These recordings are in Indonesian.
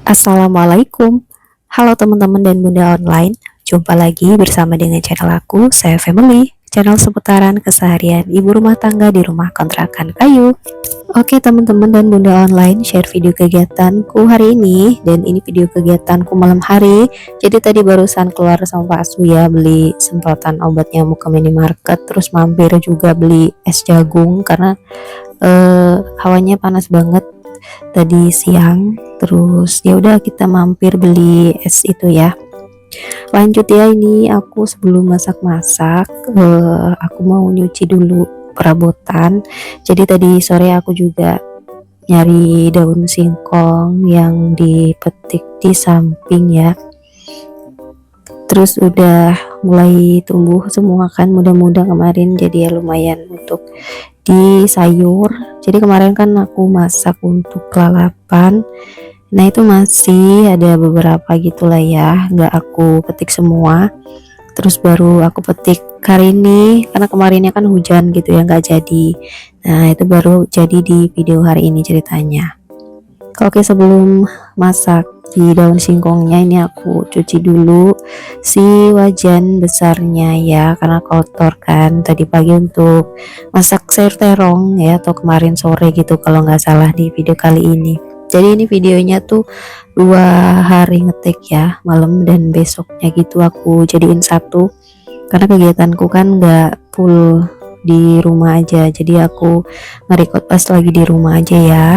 Assalamualaikum. Halo teman-teman dan bunda online. Jumpa lagi bersama dengan channel aku, saya Family. Channel seputaran keseharian ibu rumah tangga di rumah kontrakan kayu. Oke teman-teman dan bunda online, share video kegiatanku hari ini. Dan ini video kegiatanku malam hari. Jadi tadi barusan keluar sama Pak Asu ya, beli semprotan obat nyamuk ke minimarket. Terus mampir juga beli es jagung karena hawanya panas banget tadi siang. Terus ya udah kita mampir beli es itu ya. Lanjut ya, ini aku sebelum masak-masak aku mau nyuci dulu perabotan. Jadi tadi sore aku juga nyari daun singkong yang dipetik di samping ya. Terus udah mulai tumbuh semua kan, mudah-mudah kemarin, jadi ya lumayan untuk di sayur. Jadi kemarin kan aku masak untuk lalapan, nah itu masih ada beberapa gitulah ya, nggak aku petik semua. Terus baru aku petik hari ini karena kemarinnya kan hujan gitu ya, nggak jadi. Nah itu baru jadi di video hari ini ceritanya. Oke, sebelum masak di daun singkongnya ini aku cuci dulu si wajan besarnya ya, karena kotor kan tadi pagi untuk masak sayur terong ya, atau kemarin sore gitu kalau nggak salah di video kali ini. Jadi ini videonya tuh 2 hari ngetik ya, malam dan besoknya gitu aku jadiin satu karena kegiatanku kan nggak full di rumah aja, jadi aku nge-record pas lagi di rumah aja ya.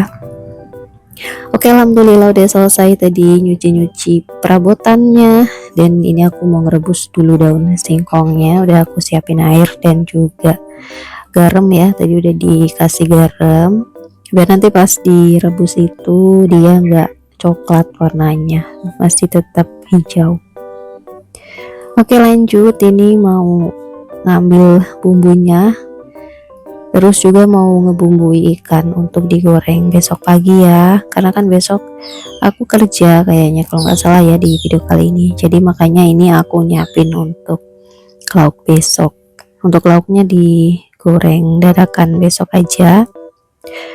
Oke, alhamdulillah udah selesai tadi nyuci-nyuci perabotannya. Dan ini aku mau ngerebus dulu daun singkongnya, udah aku siapin air dan juga garam ya, tadi udah dikasih garam biar nanti pas direbus itu dia nggak coklat warnanya, masih tetap hijau. Oke lanjut, ini mau ngambil bumbunya, terus juga mau ngebumbui ikan untuk digoreng besok pagi ya, karena kan besok aku kerja kayaknya kalau nggak salah ya di video kali ini. Jadi makanya ini aku nyiapin untuk lauk besok. Untuk lauknya digoreng dadakan besok aja,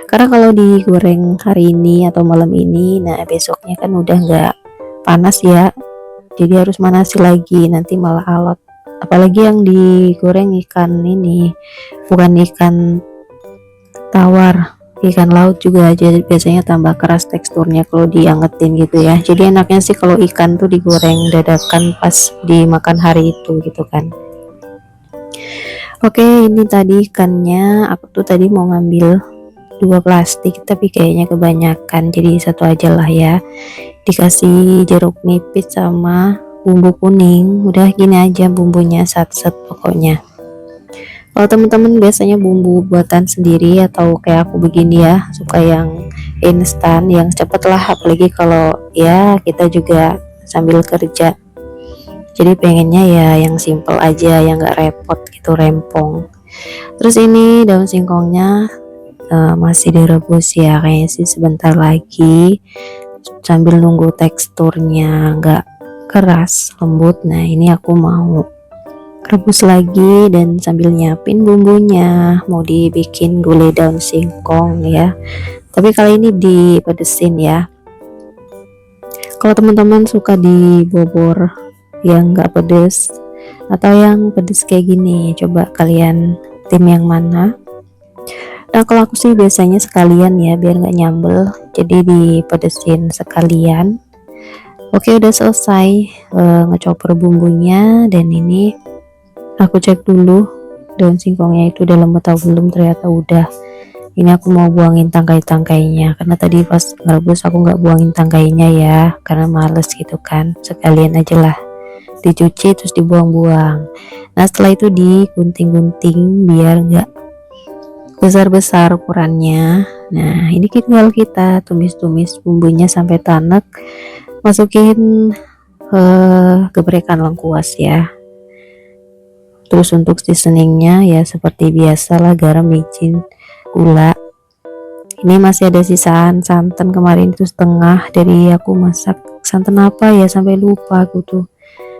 karena kalau digoreng hari ini atau malam ini, nah besoknya kan udah nggak panas ya, jadi harus manasi lagi, nanti malah alot. Apalagi yang digoreng ikan ini bukan ikan tawar, ikan laut juga aja biasanya tambah keras teksturnya kalau diangetin gitu ya. Jadi enaknya sih kalau ikan tuh digoreng dadakan pas dimakan hari itu gitu kan. Oke, ini tadi ikannya aku tuh tadi mau ngambil 2 plastik tapi kayaknya kebanyakan, jadi satu aja lah ya. Dikasih jeruk nipis sama bumbu kuning, udah gini aja bumbunya sat-set pokoknya. Kalau teman-teman biasanya bumbu buatan sendiri atau kayak aku begini ya, suka yang instan yang cepet lah, apalagi kalau ya kita juga sambil kerja, jadi pengennya ya yang simple aja, yang gak repot gitu, rempong. Terus ini daun singkongnya masih direbus ya, kayaknya sih sebentar lagi sambil nunggu teksturnya nggak keras lembut. Nah ini aku mau rebus lagi dan sambil nyiapin bumbunya, mau dibikin gulai daun singkong ya, tapi kali ini dipedesin ya. Kalau teman-teman suka di bobor yang nggak pedes atau yang pedes kayak gini, coba kalian tim yang mana? Nah kalau aku sih biasanya sekalian ya, biar nggak nyambel, jadi dipedesin sekalian. Oke, udah selesai ngecopper bumbunya, dan ini aku cek dulu daun singkongnya itu udah lembut atau belum. Ternyata udah. Ini aku mau buangin tangkai-tangkainya karena tadi pas ngerebus aku nggak buangin tangkainya ya, karena males gitu kan, sekalian aja lah dicuci terus dibuang-buang. Nah setelah itu digunting-gunting biar nggak besar-besar ukurannya. Nah ini tinggal kita tumis-tumis bumbunya sampai tanek, masukin geprekan lengkuas ya. Terus untuk seasoningnya ya seperti biasa lah, garam, micin, gula. Ini masih ada sisaan santan kemarin itu setengah dari aku masak. Santan apa ya sampai lupa aku tuh,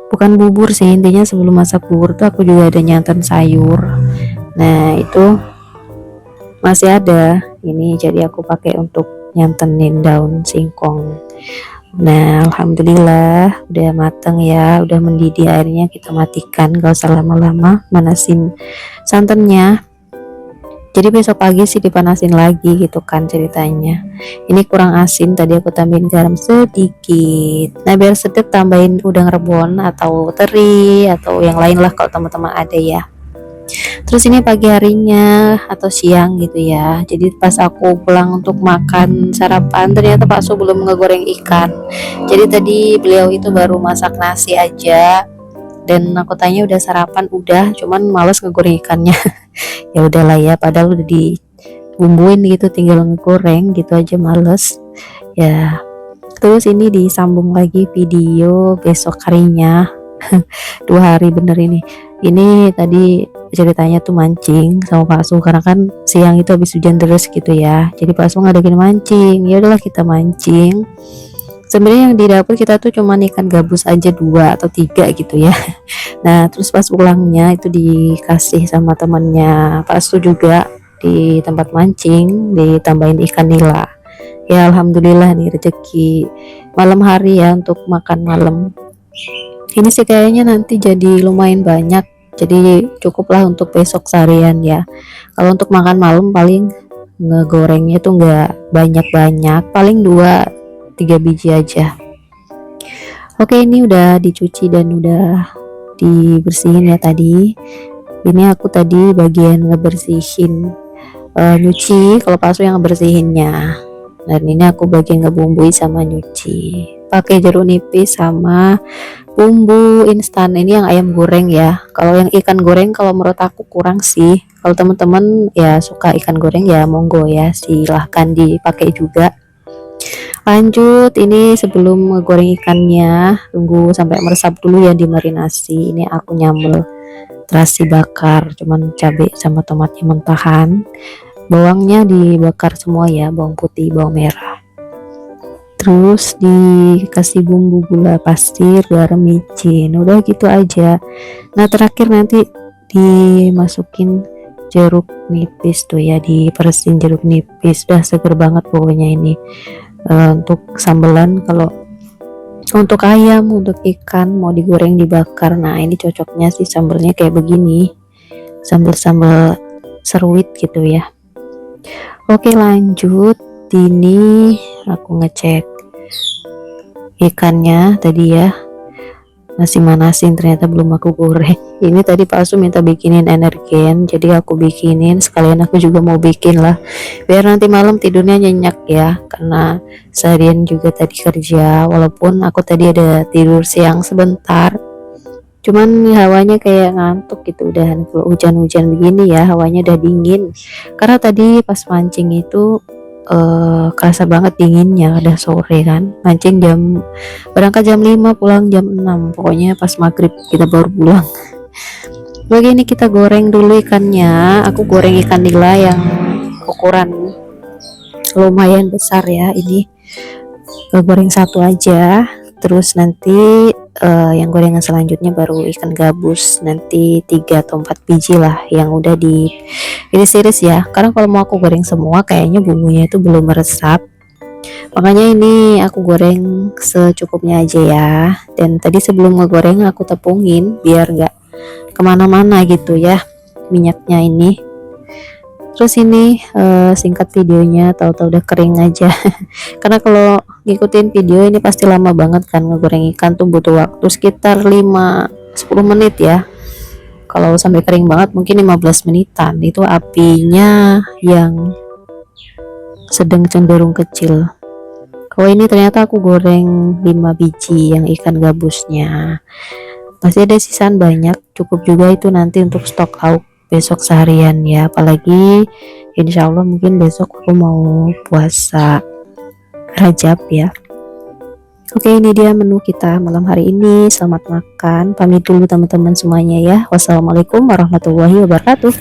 bukan bubur sih, intinya sebelum masak bubur tuh aku juga ada nyantan sayur. Nah itu masih ada ini, jadi aku pakai untuk nyantenin daun singkong. Nah, alhamdulillah udah mateng ya, udah mendidih airnya, kita matikan, gak usah lama-lama manasin santannya. Jadi besok pagi sih dipanasin lagi gitu kan ceritanya. Ini kurang asin, tadi aku tambahin garam sedikit. Nah, biar sedap tambahin udang rebon atau teri atau yang lain lah kalau teman-teman ada ya. Terus ini pagi harinya atau siang gitu ya. Jadi pas aku pulang untuk makan sarapan, ternyata Pak Su belum ngegoreng ikan. Jadi tadi beliau itu baru masak nasi aja, dan aku tanya udah sarapan, udah, cuman males ngegoreng ikannya. Ya udahlah ya, padahal udah dibumbuin gitu, tinggal ngegoreng gitu aja males ya. Terus ini disambung lagi video besok harinya. 2 hari bener ini tadi ceritanya tuh mancing sama Pak Su, karena kan siang itu habis hujan deras gitu ya, jadi Pak Su ngadain mancing. Ya udahlah kita mancing. Sebenarnya yang didapat kita tuh cuma ikan gabus aja 2 atau 3 gitu ya. Nah, terus pas pulangnya itu dikasih sama temannya Pak Su juga di tempat mancing, ditambahin ikan nila. Ya alhamdulillah nih rezeki malam hari ya untuk makan malam. Ini sih kayaknya nanti jadi lumayan banyak, jadi cukuplah untuk besok seharian ya. Kalau untuk makan malam paling ngegorengnya tuh nggak banyak-banyak, paling 2-3 biji aja. Oke, ini udah dicuci dan udah dibersihin ya tadi. Ini aku tadi bagian ngebersihin, nyuci, kalau Pak Su yang ngebersihinnya. Dan ini aku bagian ngebumbui sama nyuci. Pakai jeruk nipis sama bumbu instan. Ini yang ayam goreng ya. Kalau yang ikan goreng kalau menurut aku kurang sih. Kalau teman-teman ya suka ikan goreng ya monggo ya, silahkan dipakai juga. Lanjut, ini sebelum ngegoreng ikannya tunggu sampai meresap dulu ya di marinasi. Ini aku nyambel terasi bakar, cuman cabai sama tomatnya mentahan, bawangnya dibakar semua ya, bawang putih, bawang merah, terus dikasih bumbu gula pasir, garam, micin, udah gitu aja. Nah, terakhir nanti dimasukin jeruk nipis tuh ya, diperesin jeruk nipis, udah seger banget pokoknya ini. Untuk sambelan, kalau untuk ayam, untuk ikan mau digoreng, dibakar, nah ini cocoknya sih sambelnya kayak begini, sambel-sambel seruit gitu ya. Oke, lanjut. Ini aku ngecek ikannya tadi ya, masih manasin, ternyata belum aku goreng. Ini tadi Pak Su minta bikinin energen, jadi aku bikinin, sekalian aku juga mau bikin lah biar nanti malam tidurnya nyenyak ya, karena seharian juga tadi kerja. Walaupun aku tadi ada tidur siang sebentar, cuman hawanya kayak ngantuk gitu. Udah kalau hujan-hujan begini ya, hawanya udah dingin, karena tadi pas mancing itu kerasa banget dinginnya, udah sore kan, mancing berangkat jam 5, pulang jam 6, pokoknya pas maghrib kita baru pulang. Begini, kita goreng dulu ikannya. Aku goreng ikan nila yang ukuran lumayan besar ya, ini goreng satu aja. Terus nanti yang gorengan selanjutnya baru ikan gabus, nanti 3 atau 4 biji lah yang udah di iris-iris ya, karena kalau mau aku goreng semua kayaknya bumbunya itu belum meresap, makanya ini aku goreng secukupnya aja ya. Dan tadi sebelum ngegoreng aku tepungin biar nggak kemana-mana gitu ya minyaknya ini. Terus ini singkat videonya, tahu-tahu udah kering aja. Karena kalau ngikutin video ini pasti lama banget kan, ngegoreng ikan tuh butuh waktu sekitar 5-10 menit ya. Kalau sampai kering banget mungkin 15 menitan. Itu apinya yang sedang cenderung kecil. Kalau ini ternyata aku goreng 5 biji yang ikan gabusnya, masih ada sisaan banyak, cukup juga itu nanti untuk stok lauk besok seharian ya. Apalagi insya Allah mungkin besok aku mau puasa Rajab ya. Oke, ini dia menu kita malam hari ini. Selamat makan, pamit dulu teman-teman semuanya ya. Wassalamualaikum warahmatullahi wabarakatuh.